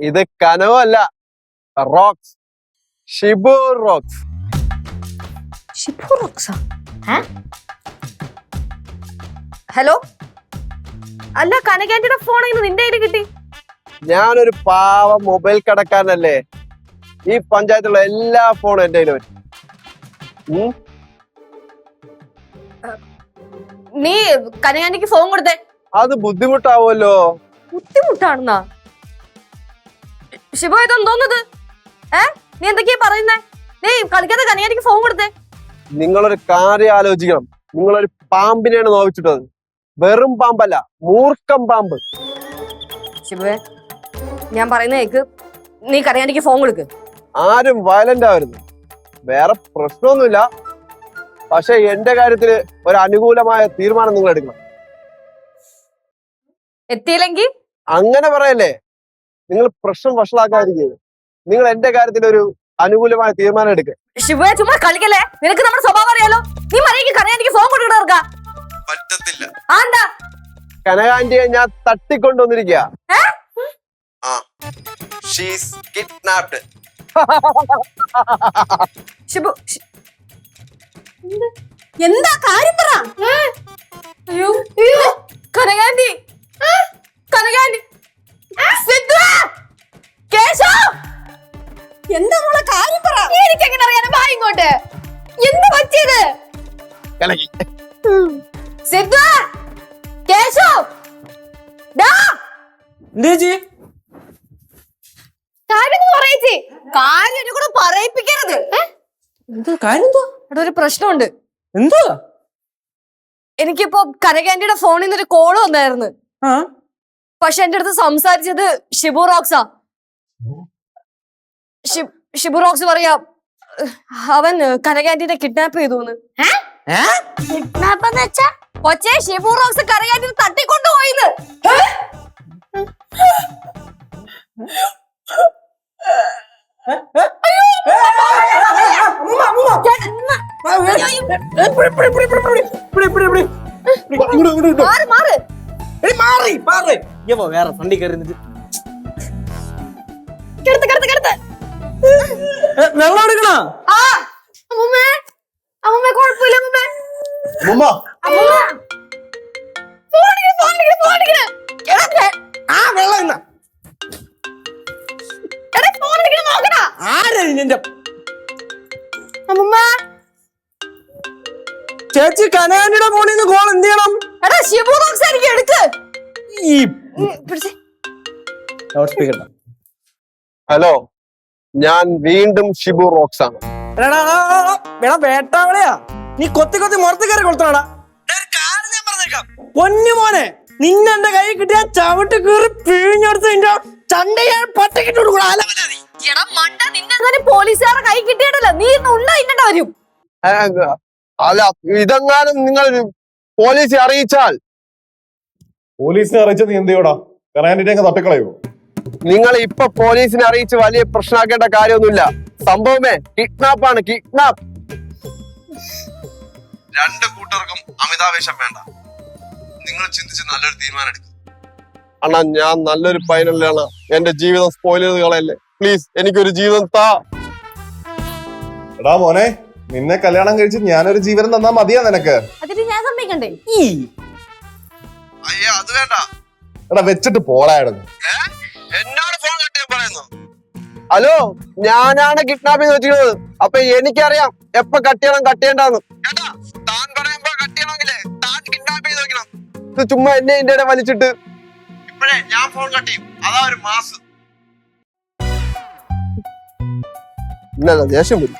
ഇത് കനവല്ല, rocks. Shibu rocks. Shibu റോക്സാ? ഹലോ, അല്ല കനകാന്റിയുടെ ഫോൺ ഇന്ന് നിന്റെ കയ്യിൽ കിട്ടി? ഞാനൊരു പാവ മൊബൈൽ കടക്കാരനല്ലേ. ഈ പഞ്ചായത്തിലുള്ള എല്ലാ ഫോണും എന്റെ കയ്യിൽ വരും. നീ കനകാന്റിക്ക് ഫോൺ കൊടുത്തേ. അത് ബുദ്ധിമുട്ടാവുമല്ലോ. ബുദ്ധിമുട്ടാണെന്നാ? ഷിബു ഇതെന്തോന്നത്? നീ എന്തൊക്കെയാ പറയുന്നേ? നീ കളിക്കാതെ കനകാന്റിക്ക് ഫോൺ കൊടുത്തേ. നിങ്ങളൊരു കാര്യം ആലോചിക്കണം. നിങ്ങളൊരു പാമ്പിനെയാണ് നോവിച്ചിട്ടത്. വെറും പാമ്പല്ല, മൂർഖം പാമ്പ്. ഷിബുവേ, ഞാൻ പറയുന്ന കേക്ക്. നീ കനകാന്റിക്ക് ഫോൺ കൊടുക്ക്. ആരും വയലന്റ് ആവരുത്. വേറെ പ്രശ്നമൊന്നുമില്ല. പക്ഷെ എന്റെ കാര്യത്തില് ഒരു അനുകൂലമായ തീരുമാനം നിങ്ങൾ എടുക്കണം. എത്തിയില്ലെങ്കിൽ അങ്ങനെ പറയല്ലേ. നിങ്ങൾ പ്രശ്നം വഷളാക്കാതിരിക്കുക. നിങ്ങൾ എന്റെ കാര്യത്തിൽ ഒരു അനുകൂലമായ തീരുമാനം എടുക്കുക. ഷിബുവേ, ചുമ്മാ കളിക്കല്ലേ. നിനക്ക് നമ്മുടെ സ്വഭാവം അറിയാലോ. നീ മര്യാദയ്ക്ക് കനകാന്റിക്ക് ഫോൺ കൊടുക്കണ. പറ്റത്തില്ല. എന്താ? കനകാന്റിയെ ഞാൻ തട്ടിക്കൊണ്ടുവന്നിരിക്കുക. എന്താ കാര്യം പറ. അയ്യോ കനകാന്റി, കനകാന്റി, എന്താ മോളെ കാര്യം പറ. എനിക്ക് എങ്ങനെ അറിയാൻ? വാ ഇങ്ങോട്ട്. എന്താ പറ്റിയത്? സിദ്ധു, കേശവ്, പറയിപ്പിക്കരുത്. ഒരു പ്രശ്നമുണ്ട്. എന്താ? എനിക്കിപ്പോ കനകാന്റിയുടെ ഫോണിൽ നിന്നൊരു കോള് വന്നായിരുന്നു. പക്ഷെ എന്റെ അടുത്ത് സംസാരിച്ചത് ഷിബു റോക്സാ. ഷിബു റോക്സ് പറയാ അവൻ കനകാന്റിനെ കിഡ്നാപ്പ് ചെയ്തു. കൊച്ചേ, ഷിബു റോക്സ് കനകാന്റിനെ തട്ടിക്കൊണ്ടുപോയിന്ന്. വേറെ വണ്ടി കയറി വെള്ളം എടുക്കണോ? ചേച്ചി, കനകാന്റിയുടെ ഫോണിൽ നിന്ന് കോൾ എന്ത് ചെയ്യണം? ഹലോ, ഞാൻ വീണ്ടും ഷിബു റോക്സ് ആണ്. വേട്ടാവളയാ നീ കൊത്തി കൊത്തി മുറത്ത് കയറി കൊടുത്തോടാ. പൊന്നു മോനെ, നിന്നെ കൈ കിട്ടിയ ചവിട്ട് കീറി പിഴിഞ്ഞെടുത്ത് നിന്റെ ചണ്ട ഞാൻ പട്ടക്കിട്ട് കൊടുക്കണം. പോലീസുകാരുടെ കൈ കിട്ടിയിട്ടല്ല, നീ ഉണ്ടായിട്ട് വരും. അല്ല, ഇതെങ്ങാനും നിങ്ങൾ പോലീസിനെ അറിയിച്ചാൽ? പോലീസിനെ അറിയിച്ചത് നീ എന്ത് ചെയ്യോടാ? കനകാന്റിനെ തട്ടിക്കളയോ? നിങ്ങൾ ഇപ്പൊ പോലീസിനെ അറിയിച്ച് വലിയ പ്രശ്നമാക്കേണ്ട കാര്യമൊന്നുമില്ല. സംഭവമേ കിഡ്നാപ്പാണ്, കിഡ്നാപ്പ്. രണ്ടു കൂട്ടർക്കും അമിതാവേശം വേണ്ട. നിങ്ങൾ ചിന്തിച്ച് നല്ലൊരു തീരുമാനം എടുക്കും. അണ്ണാ, ഞാൻ നല്ലൊരു പൈനലാണ്. എന്റെ ജീവിതം സ്പോയിൽ ചെയ്ത് കളയല്ലേ. പ്ലീസ്, എനിക്കൊരു ജീവിതം താ. എടാ മോനെ, നിന്നെ കല്യാണം കഴിച്ച് ഞാനൊരു ജീവനം തന്നാ മതിയാ നിനക്ക്? അതിന് ഞാൻ സമ്മതിക്കണ്ടേ? അയ്യോ, അത് വേണ്ട. എടാ, വെച്ചിട്ട് പോടായിരുന്നു. എന്നോട് ഫോൺ കട്ട് പറയുന്നു. ഹലോ, ഞാനാണ് കിഡ്നാപ്പ് ചെയ്ത് വെച്ചിരുന്നത്. അപ്പൊ എനിക്കറിയാം എപ്പൊ കട്ട് ചെയ്യണം കട്ട് ചെയ്യണ്ടെന്ന്. താൻ പറയുമ്പോ കട്ട് ചെയ്യണമെങ്കിലേ താൻ കിഡ്നാപ്പ് ചെയ്ത് വെക്കണം. ഇത് ചുമ്മാ എന്നെ എന്റെ ഇടയിൽ വലിച്ചിട്ട് ഇപ്പോഴേ ഞാൻ ഫോൺ കട്ട് ചെയ്യും. അതാ ഒരു മാസ്. ഇന്നല്ല ദേഷ്യം വരും.